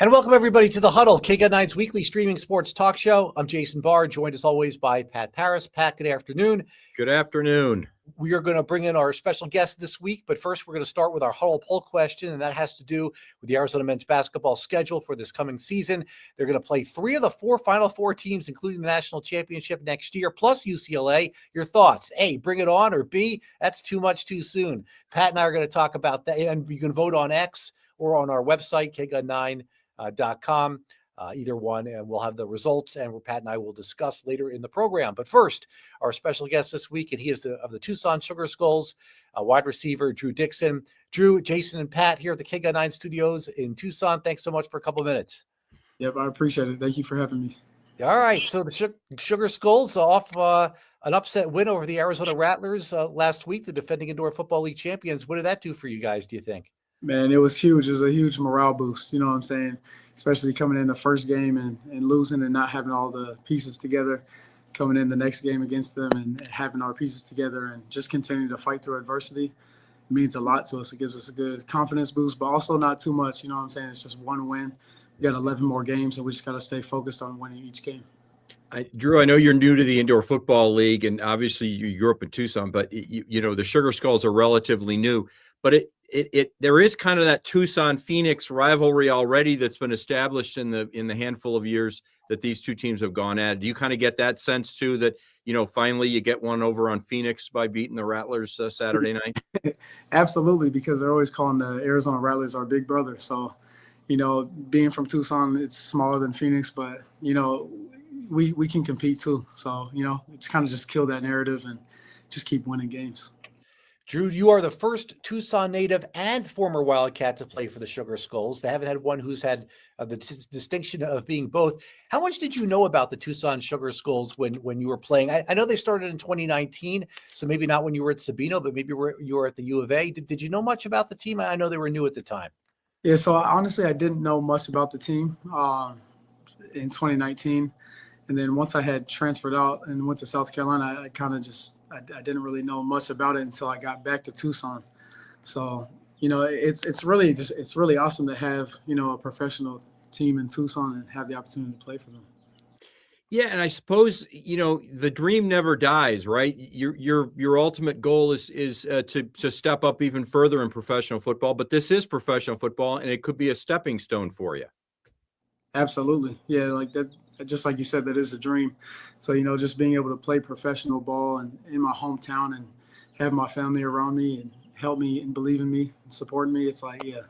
And welcome everybody to the Huddle, KGUT9's weekly streaming sports talk show. I'm Jason Barr, joined as always by Pat Parris. Pat, good afternoon. Good afternoon. We are going to bring in our special guest this week, but first we're going to start with our Huddle poll question, and that has to do with the Arizona men's basketball schedule for this coming season. They're going to play 3 of the 4 Final Four teams, including the national championship next year, plus UCLA. Your thoughts? A, bring it on, or B, that's too much too soon? Pat and I are going to talk about that, and you can vote on X or on our website, KGUT9.com. Either one, and we'll have the results, and Pat and I will discuss later in the program. But first, our special guest this week, and he is of the Tucson Sugar Skulls, wide receiver Drew Dixon. Drew, Jason, and Pat here at the KGUT9 studios in Tucson. Thanks so much for a couple of minutes. Yep, I appreciate it. Thank you for having me. All right, so the Sugar Skulls off an upset win over the Arizona Rattlers last week, the defending Indoor Football League champions. What did that do for you guys, do you think? Man, it was huge. It was a huge morale boost, you know what I'm saying? Especially coming in the first game and losing and not having all the pieces together, coming in the next game against them and having our pieces together and just continuing to fight through adversity. It means a lot to us. It gives us a good confidence boost, but also not too much, you know what I'm saying? It's just one win. We got 11 more games, and we just got to stay focused on winning each game. Drew, I know you're new to the Indoor Football League, and obviously you grew up in Tucson, but you know the Sugar Skulls are relatively new. But there is kind of that Tucson Phoenix rivalry already that's been established in the handful of years that these two teams have gone at. Do you kind of get that sense too, that finally you get one over on Phoenix by beating the Rattlers Saturday night? Absolutely, because they're always calling the Arizona Rattlers our big brother. So, being from Tucson, it's smaller than Phoenix, but we can compete too. So it's kind of just kill that narrative and just keep winning games. Drew, you are the first Tucson native and former Wildcat to play for the Sugar Skulls. They haven't had one who's had the distinction of being both. How much did you know about the Tucson Sugar Skulls when you were playing? I know they started in 2019, so maybe not when you were at Sabino, but maybe you were at the U of A. Did you know much about the team? I know they were new at the time. Yeah, so honestly, I didn't know much about the team in 2019. And then once I had transferred out and went to South Carolina, I kind of just I didn't really know much about it until I got back to Tucson. So it's really awesome to have a professional team in Tucson and have the opportunity to play for them. Yeah, and I suppose the dream never dies, right? Your ultimate goal is to step up even further in professional football, but this is professional football, and it could be a stepping stone for you. Absolutely, yeah, like that. Just like you said, that is a dream. So, just being able to play professional ball and in my hometown and have my family around me and help me and believe in me and support me, it's like, yeah,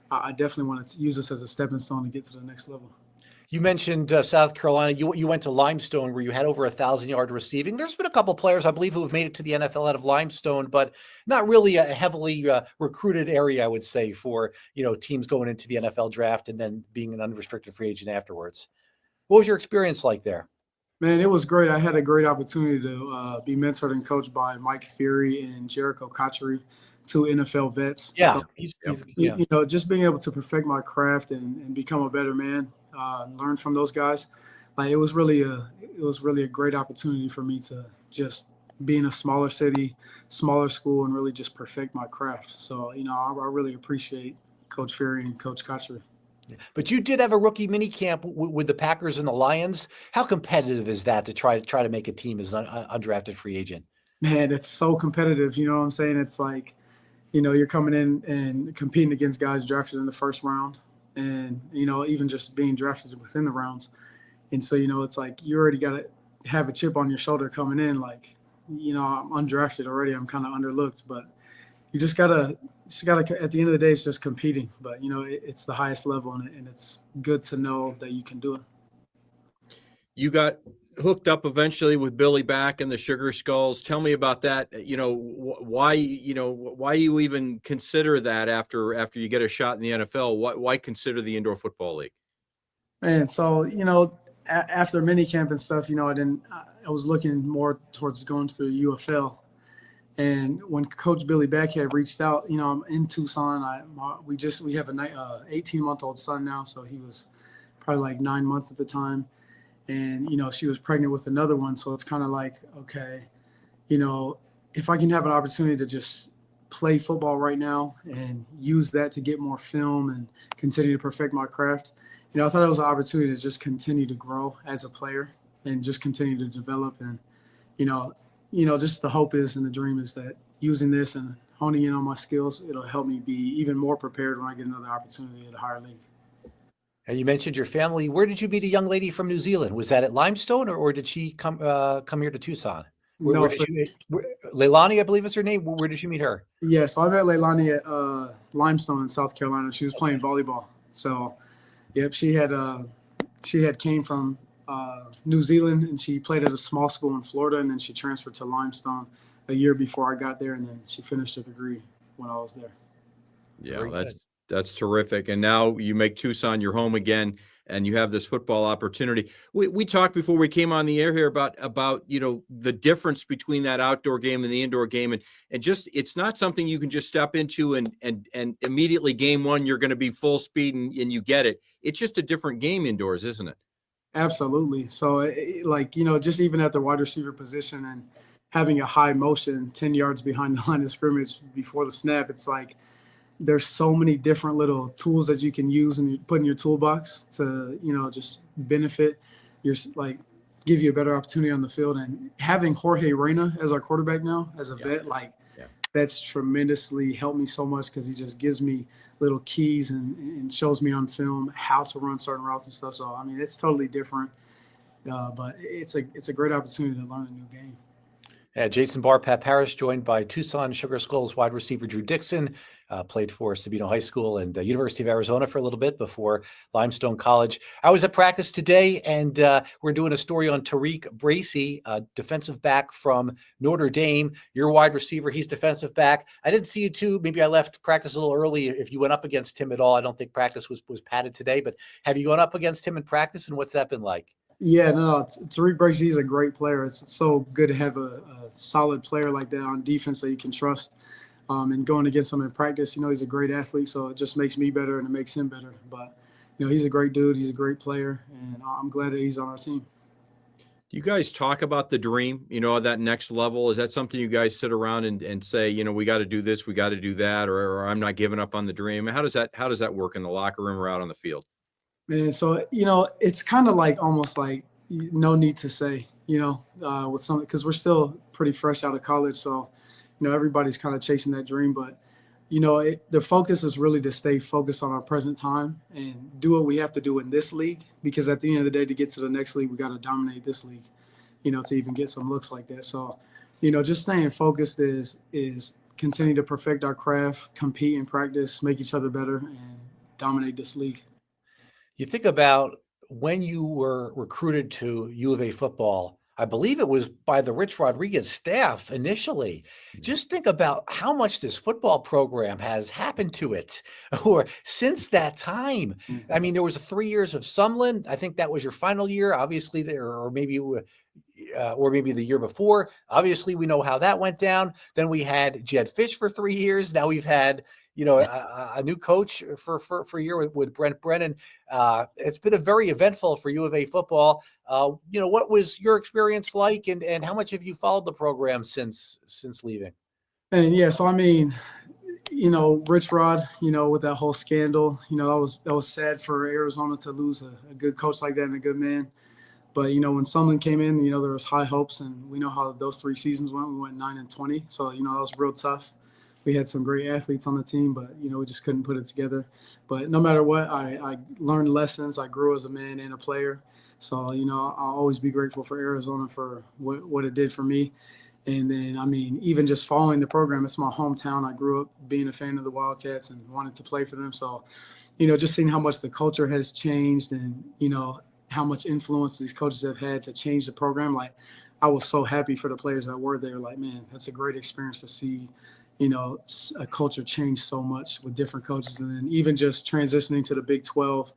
I definitely want to use this as a stepping stone to get to the next level. You mentioned South Carolina. You went to Limestone where you had over 1,000-yard receiving. There's been a couple players, I believe, who have made it to the NFL out of Limestone, but not really a heavily recruited area, I would say, for teams going into the NFL draft and then being an unrestricted free agent afterwards. What was your experience like there? Man, it was great. I had a great opportunity to be mentored and coached by Mike Fury and Jericho Cotchery, 2 NFL vets. Yeah. So, just being able to perfect my craft and become a better man, learn from those guys. Like it was really a great opportunity for me to just be in a smaller city, smaller school, and really just perfect my craft. So, I really appreciate Coach Fury and Coach Cotchery. But you did have a rookie mini camp with the Packers and the Lions. How competitive is that to try to make a team as an undrafted free agent? Man, it's so competitive. You know what I'm saying? It's like, you're coming in and competing against guys drafted in the first round and, even just being drafted within the rounds. And so, it's like you already got to have a chip on your shoulder coming in. Like, I'm undrafted already. I'm kind of underlooked, but you just gotta at the end of the day, it's just competing, but it's the highest level and it's good to know that you can do it. You got hooked up eventually with Billy Back and the Sugar Skulls. Tell me about that. Why you even consider that after you get a shot in the NFL? Why consider the Indoor Football League? Man, so after minicamp and stuff, I was looking more towards going to the UFL. And when Coach Billy Back had reached out, I'm in Tucson. We have an 18-month-old son now, so he was probably like 9 months at the time. And, she was pregnant with another one. So it's kind of like, okay, if I can have an opportunity to just play football right now and use that to get more film and continue to perfect my craft I thought it was an opportunity to just continue to grow as a player and just continue to develop. And, just the hope is and the dream is that using this and honing in on my skills, it'll help me be even more prepared when I get another opportunity at a higher league. And you mentioned your family. Where did you meet a young lady from New Zealand? Was that at Limestone, or did she come here to Tucson? Where did you meet? Leilani, I believe is her name. Where did you meet her? Yeah, so I met Leilani at Limestone in South Carolina. She was playing volleyball. So, yep, she had came from New Zealand, and she played at a small school in Florida, and then she transferred to Limestone a year before I got there, and then she finished her degree when I was there. Yeah, that's terrific. And now you make Tucson your home again, and you have this football opportunity. We talked before we came on the air here about the difference between that outdoor game and the indoor game, and just it's not something you can just step into and immediately game one you're going to be full speed and you get it. It's just a different game indoors, isn't it? Absolutely. So, just even at the wide receiver position and having a high motion 10 yards behind the line of scrimmage before the snap, it's like there's so many different little tools that you can use and you put in your toolbox to, just benefit your, give you a better opportunity on the field. And having Jorge Reyna as our quarterback now, as a vet, that's tremendously helped me so much because he just gives me little keys and shows me on film how to run certain routes and stuff. So, it's totally different, but it's a great opportunity to learn a new game. Jason Barr, Pat Parris, joined by Tucson Sugar Skulls wide receiver Drew Dixon, played for Sabino High School and University of Arizona for a little bit before Limestone College. I was at practice today, and we're doing a story on Tariq Bracy, defensive back from Notre Dame. You're a wide receiver. He's defensive back. I didn't see you too. Maybe I left practice a little early. If you went up against him at all, I don't think practice was padded today, but have you gone up against him in practice, and what's that been like? Yeah, no, Tariq Bracy, he's a great player. It's so good to have a solid player like that on defense that you can trust. And going against him in practice, he's a great athlete, so it just makes me better and it makes him better. But, he's a great dude. He's a great player, and I'm glad that he's on our team. Do you guys talk about the dream, that next level? Is that something you guys sit around and say, we got to do this, we got to do that, or I'm not giving up on the dream? How does that work in the locker room or out on the field? Man, so, it's kind of like almost like no need to say, with some, because we're still pretty fresh out of college. So, everybody's kind of chasing that dream. But, the focus is really to stay focused on our present time and do what we have to do in this league. Because at the end of the day, to get to the next league, we got to dominate this league, to even get some looks like that. So, just staying focused is continue to perfect our craft, compete in practice, make each other better, and dominate this league. You think about when you were recruited to U of A football, I believe it was by the Rich Rodriguez staff initially. Just think about how much this football program has happened to it or since that time. I mean, there was 3 years of Sumlin. I think that was your final year, obviously, there, or maybe the year before. Obviously, we know how that went down. Then we had Jed Fish for 3 years. Now we've had a new coach for a year with Brent Brennan. It's been a very eventful for U of A football. What was your experience like, and how much have you followed the program since leaving? And yeah, so Rich Rod, with that whole scandal, that was sad for Arizona to lose a good coach like that and a good man. But when someone came in, there was high hopes, and we know how those 3 seasons went. We went 9-20, so that was real tough. We had some great athletes on the team, but, we just couldn't put it together. But no matter what, I learned lessons. I grew as a man and a player. So, I'll always be grateful for Arizona for what it did for me. And then, even just following the program, it's my hometown. I grew up being a fan of the Wildcats and wanted to play for them. So, just seeing how much the culture has changed and, how much influence these coaches have had to change the program. I was so happy for the players that were there. Man, that's a great experience to see a culture change so much with different coaches. And then even just transitioning to the Big 12,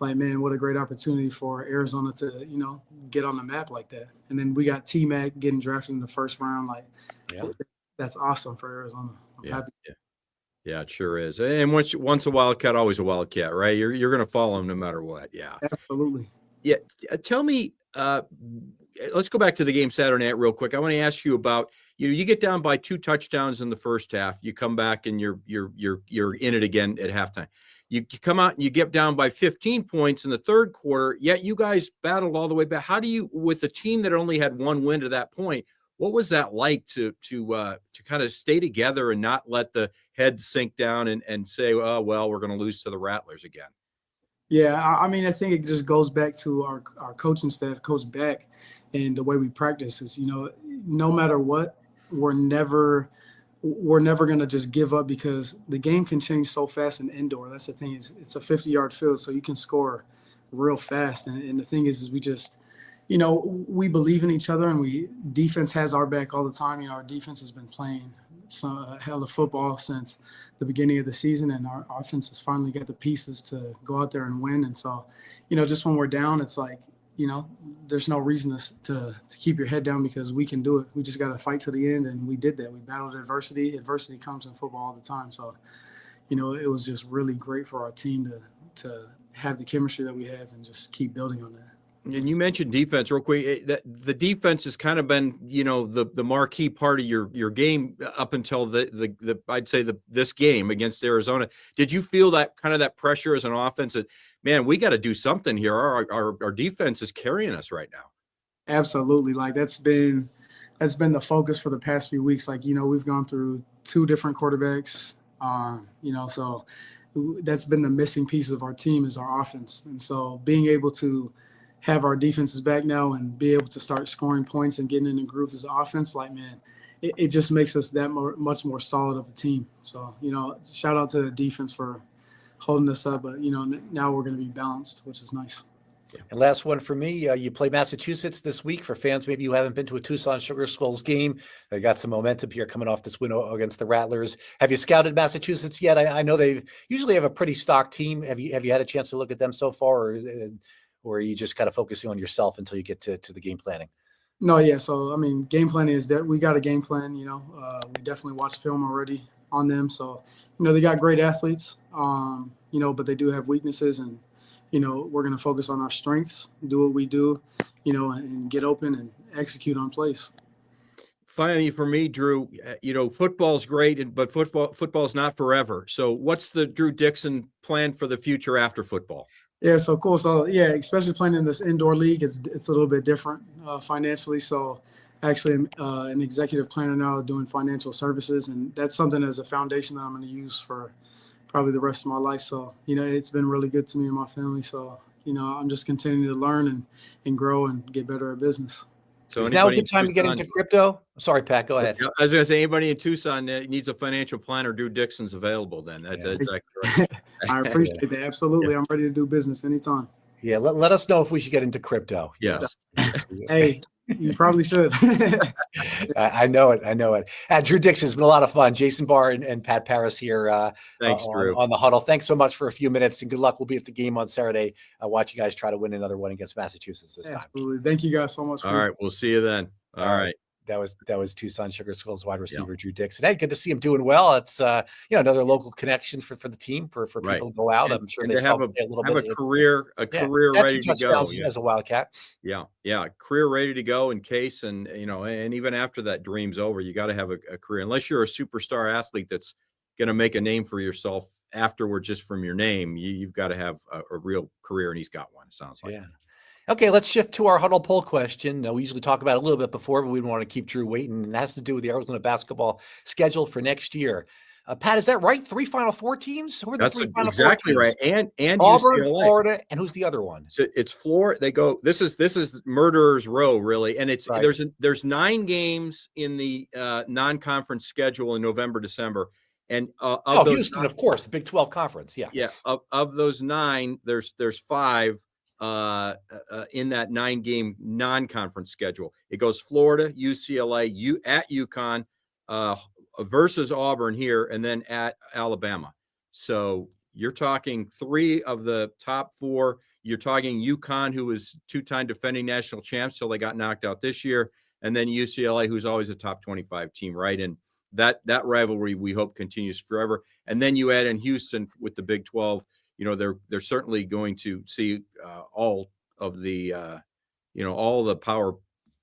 man, what a great opportunity for Arizona to, get on the map like that. And then we got T-Mac getting drafted in the first round. That's awesome for Arizona. I'm happy. Yeah, it sure is. And once a Wildcat, always a Wildcat, right? You're going to follow him no matter what. Yeah, absolutely. Yeah. Tell me, let's go back to the game Saturday night real quick. I want to ask you about, you get down by 2 touchdowns in the first half. You come back and you're in it again at halftime. you come out and you get down by 15 points in the third quarter, yet you guys battled all the way back. How do you, with a team that only had one win to that point, what was that like to kind of stay together and not let the heads sink down and say, oh, well, we're going to lose to the Rattlers again? Yeah, I mean, I think it just goes back to our coaching staff, Coach Beck, and the way we practice is, no matter what, we're never going to just give up, because the game can change so fast in indoor. That's the thing, is it's a 50-yard field, so you can score real fast. And the thing is we just, we believe in each other, and defense has our back all the time. Our defense has been playing some hell of football since the beginning of the season, and our offense has finally got the pieces to go out there and win. And so, just when we're down, it's like, there's no reason to keep your head down, because we can do it. We just got to fight to the end, and we did that. We battled adversity. Adversity comes in football all the time. So, it was just really great for our team to have the chemistry that we have and just keep building on that. And you mentioned defense real quick. The defense has kind of been, the marquee part of your game up until the I'd say this game against Arizona. Did you feel that kind of that pressure as an offense that, man, we got to do something here? Our defense is carrying us right now. Absolutely. Like that's been the focus for the past few weeks. Like, we've gone through 2 different quarterbacks, so that's been the missing piece of our team is our offense. And so being able to have our defenses back now and be able to start scoring points and getting in the groove as an offense, like, man, it just makes us that much more solid of a team. So, shout out to the defense for holding us up, but, now we're going to be balanced, which is nice. And last one for me, you play Massachusetts this week. For fans maybe who haven't been to a Tucson Sugar Skulls game, they got some momentum here coming off this win against the Rattlers. Have you scouted Massachusetts yet? I know they usually have a pretty stocked team. Have you had a chance to look at them so far, or are you just kind of focusing on yourself until you get to the game planning? No, yeah. So, I mean, game planning is that we got a game plan, we definitely watched film already on them. So, they got great athletes, but they do have weaknesses, and, we're going to focus on our strengths, do what we do, and get open and execute on plays. Finally, for me, Drew, football's great, but football's not forever. So what's the Drew Dixon plan for the future after football? Yeah, so cool. So, yeah, especially playing in this indoor league, it's a little bit different financially. So, actually, I'm an executive planner now doing financial services, and that's something as a foundation that I'm going to use for probably the rest of my life. So, it's been really good to me and my family. So, I'm just continuing to learn and grow and get better at business. So is now a good time to get into crypto? Sorry, Pat, go ahead. I was going to say, anybody in Tucson that needs a financial planner, Drew Dixon's available then. That's exactly right. I appreciate that. Absolutely. Yeah. I'm ready to do business anytime. Yeah, let us know if we should get into crypto. Yes. Hey, you probably should. I know it. Drew Dixon, has been a lot of fun. Jason Barr and Pat Parris here Thanks, Drew. On the Huddle. Thanks so much for a few minutes, and good luck. We'll be at the game on Saturday. Watch you guys try to win another one against Massachusetts this time. Absolutely. Thank you guys so much. All right. We'll see you then. All right. That was Tucson Sugar Skulls wide receiver Drew Dixon. Hey, good to see him doing well. It's another local connection for the team for people to go out. I'm sure they have a career ready to go as a Wildcat. Yeah, career ready to go in case, and even after that dream's over, you got to have a career. Unless you're a superstar athlete that's going to make a name for yourself afterward just from your name, you've got to have a real career, and he's got one. It sounds like. Yeah. Okay, let's shift to our Huddle poll question. We usually talk about it a little bit before, but we don't want to keep Drew waiting. And it has to do with the Arizona basketball schedule for next year. Pat, is that right? 3 Final Four teams? Who are the 3 Final Four teams? Exactly right. And Auburn, UCLA. Florida, and who's the other one? So it's Florida. They go. This is murderer's row, really. And it's right. There's 9 games in the non-conference schedule in November, December. And Houston, of course, the Big 12 conference. Yeah. Of those 9, there's 5. In that 9-game non-conference schedule. It goes Florida, UCLA, at UConn, versus Auburn here, and then at Alabama. So you're talking 3 of the top 4. You're talking UConn, who was 2-time defending national champs, so they got knocked out this year, and then UCLA, who's always a top 25 team, right? And that rivalry we hope continues forever. And then you add in Houston with the Big 12. They're certainly going to see all of the all the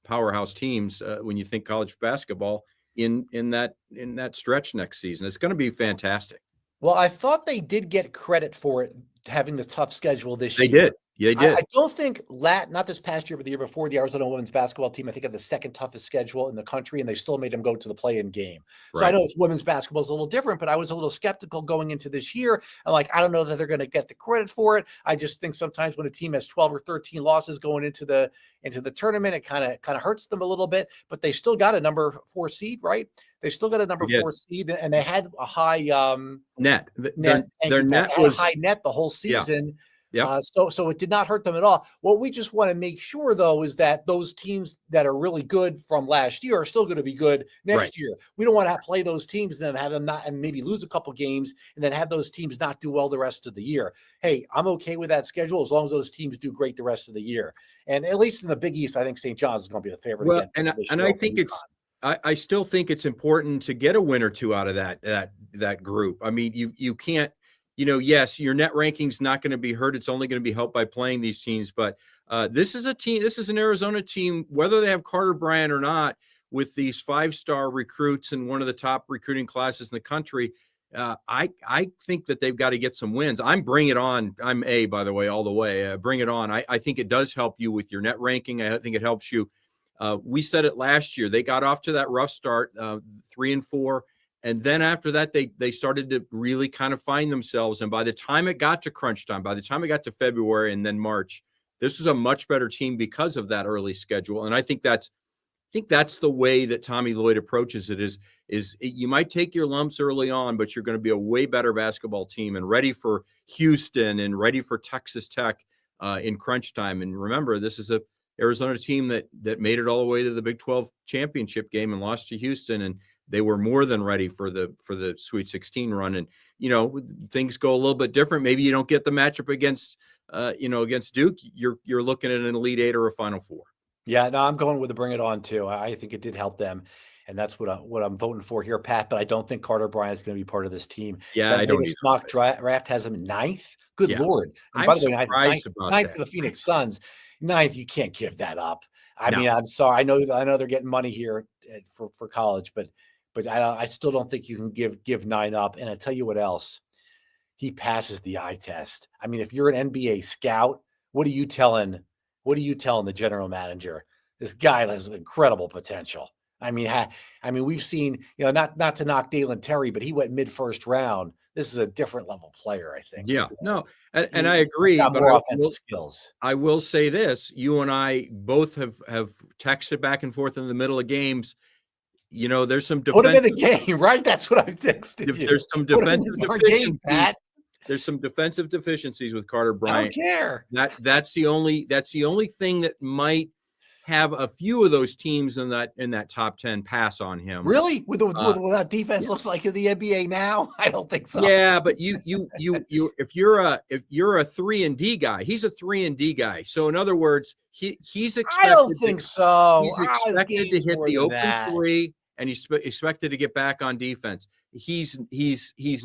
powerhouse teams when you think college basketball in that stretch next season. It's going to be fantastic. Well, I thought they did get credit for it having the tough schedule this They year. did. They I did. don't think not this past year, but the year before, the Arizona women's basketball team, I think, had the second toughest schedule in the country, and they still made them go to the play-in game. So I Right. know it's women's basketball is a little different, but I was a little skeptical going into this year. And like, I don't know that they're going to get the credit for it. I just think sometimes when a team has 12 or 13 losses going into the tournament, it kind of hurts them a little bit. But they still got a number 4 seed, right? They still got a number They did. 4 seed, and they had a high Net. net. Their net Had a was high net the whole yeah. season. Yep. So it did not hurt them at all. What we just want to make sure, though, is that those teams that are really good from last year are still going to be good next Right. year. We don't want to play those teams and then have them not, and maybe lose a couple games and then have those teams not do well the rest of the year. Hey, I'm okay with that schedule as long as those teams do great the rest of the year. And at least in the Big East, I think St. John's is going to be the favorite. Well, again and I think I still think it's important to get a win or two out of that group. I mean, you can't. Yes, your net ranking's not going to be hurt. It's only going to be helped by playing these teams. But this is an Arizona team, whether they have Carter Bryant or not, with these 5-star recruits and one of the top recruiting classes in the country. I think that they've got to get some wins. I'm Bring It On. I'm by the way, all the way. Bring It On. I think it does help you with your net ranking. I think it helps you. We said it last year. They got off to that rough start, 3-4. And then after that, they started to really kind of find themselves. And by the time it got to crunch time, by the time it got to February and then March, this was a much better team because of that early schedule. And I think that's the way that Tommy Lloyd approaches it is you might take your lumps early on, but you're going to be a way better basketball team and ready for Houston and ready for Texas Tech in crunch time. And remember, this is a Arizona team that made it all the way to the Big 12 championship game and lost to Houston. And they were more than ready for the Sweet 16 run. And, things go a little bit different. Maybe you don't get the matchup against Duke. You're looking at an Elite 8 or a Final 4. Yeah, no, I'm going with the Bring It On too. I think it did help them, and that's what I'm voting for here, Pat. But I don't think Carter Bryant is going to be part of this team. Yeah, I don't. Vegas mock draft has him 9th. Good Lord! And I'm by the way, surprised about 9th that. to the Phoenix Suns. 9th, you can't give that up. I No. mean, I'm sorry. I know they're getting money here for college, but I still don't think you can give 9 up. And I tell you what else, he passes the eye test. I mean, if you're an NBA scout, what are you telling the general manager? This guy has incredible potential. I mean, we've seen, not to knock Dalen Terry, but he went mid-first round. This is a different level player, I think. Yeah, no, and I agree. Got But more offensive skills. I will say this: you and I both have texted back and forth in the middle of games. There's some Put him in the game, right? That's what I've texted you. There's some Put him in defensive the deficiencies. game, Pat. There's some defensive deficiencies with Carter I Bryant. don't care. That's the only thing that might have a few of those teams in that top 10 pass on him. Really? With what that defense looks like in the NBA now? I don't think so. Yeah, but if you're a 3-and-D guy, he's a 3-and-D guy. So in other words, he's expected. I don't think so. He's expected to hit the open that. 3, and he's expected to get back on defense. He's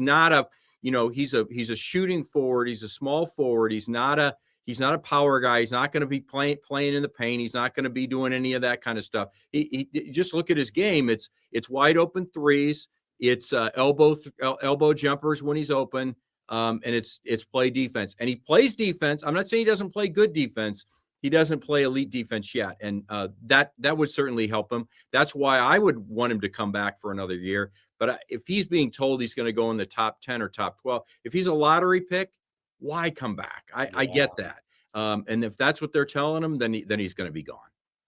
not a he's a shooting forward. He's a small forward. He's not a power guy. He's not going to be playing in the paint. He's not going to be doing any of that kind of stuff. He just look at his game. It's wide open threes. It's elbow jumpers when he's open. And it's play defense. And he plays defense. I'm not saying he doesn't play good defense. He doesn't play elite defense yet. And that would certainly help him. That's why I would want him to come back for another year. But if he's being told he's going to go in the top 10 or top 12, if he's a lottery pick, why come back? I get that. And if that's what they're telling him, then he's going to be gone.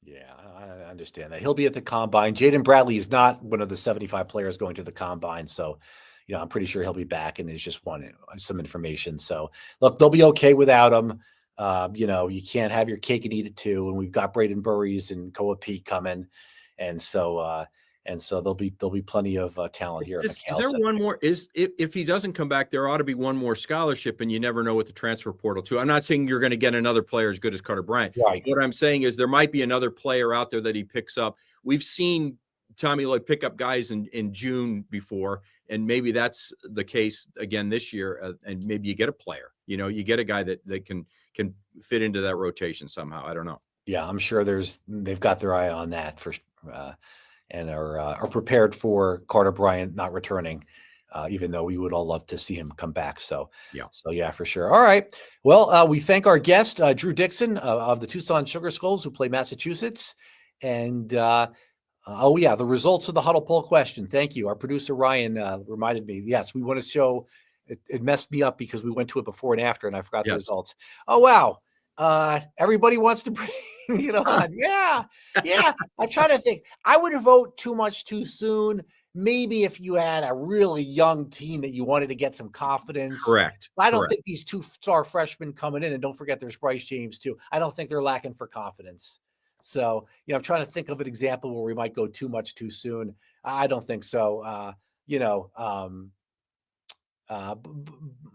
Yeah, I understand that. He'll be at the combine. Jaden Bradley is not one of the 75 players going to the combine. So, I'm pretty sure he'll be back and is just wanting some information. So look, they'll be okay without him. You can't have your cake and eat it too. And we've got Braden Burries and Koa Pete coming. And so there'll be plenty of talent here. Is there one more? If he doesn't come back, there ought to be one more scholarship, and you never know with the transfer portal too. I'm not saying you're going to get another player as good as Carter Bryant. Right. What I'm saying is there might be another player out there that he picks up. We've seen Tommy Lloyd pick up guys in June before, and maybe that's the case again this year. And maybe you get a player. You get a guy that can fit into that rotation somehow. I don't know. Yeah, I'm sure they've got their eye on that for. And are prepared for Carter Bryant not returning even though we would all love to see him come back. So Yeah. yeah, for sure. All right. Well, we thank our guest, Drew Dixon of the Tucson Sugar Skulls, who play Massachusetts. And oh yeah, the results of the Huddle poll question. Thank you. Our producer Ryan reminded me. Yes, we want to show. It messed me up because we went to it before and after, and I forgot the Yes. results. Oh wow. Everybody wants to bring it on. Yeah. I'm trying to think. I would vote too much too soon. Maybe if you had a really young team that you wanted to get some confidence. Correct. I don't think these 2-star freshmen coming in, and don't forget there's Bryce James too. I don't think they're lacking for confidence. So, I'm trying to think of an example where we might go too much too soon. I don't think so.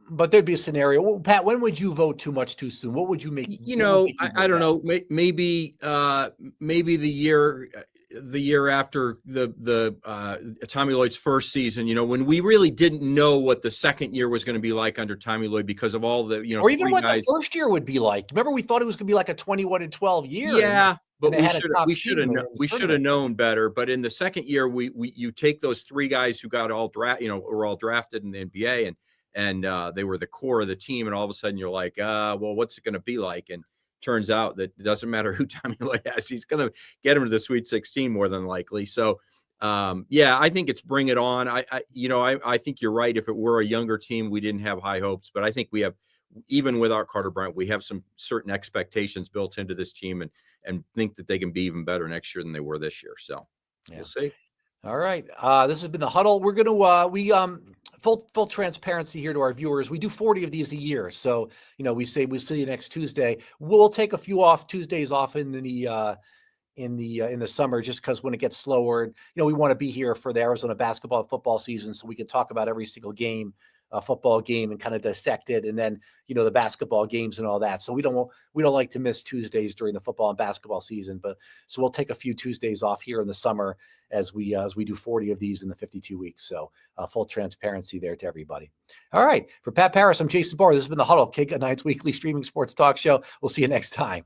But there'd be a scenario. Well, Pat, when would you vote too much too soon? What would you make? I don't know. Maybe the year after the Tommy Lloyd's first season, when we really didn't know what the second year was going to be like under Tommy Lloyd because of all the, or even what the first year would be like. Remember, we thought it was going to be like a 21-12 year. Yeah. But we should have known better. But in the second year, you take those 3 guys who got all were all drafted in the NBA, and they were the core of the team. And all of a sudden, you're like, well, what's it going to be like? And turns out that it doesn't matter who Tommy Lloyd has; he's going to get him to the Sweet 16 more than likely. So, I think it's bring it on. I think you're right. If it were a younger team, we didn't have high hopes, but I think we have. Even without Carter Bryant, we have some certain expectations built into this team, and think that they can be even better next year than they were this year. So we'll see. All right. This has been the Huddle. We're going to, full transparency here to our viewers. We do 40 of these a year. So, we say we'll see you next Tuesday. We'll take a few Tuesdays off in the summer, just because when it gets slower, we want to be here for the Arizona basketball and football season, so we can talk about every single game, football game, and kind of dissect it, and then the basketball games and all that. So we don't like to miss Tuesdays during the football and basketball season, so we'll take a few Tuesdays off here in the summer as we do 40 of these in the 52 weeks. So full transparency there to everybody. All right, for Pat Parris, I'm Jason Barr. This has been the Huddle, KGUT9's weekly streaming sports talk show. We'll see you next time.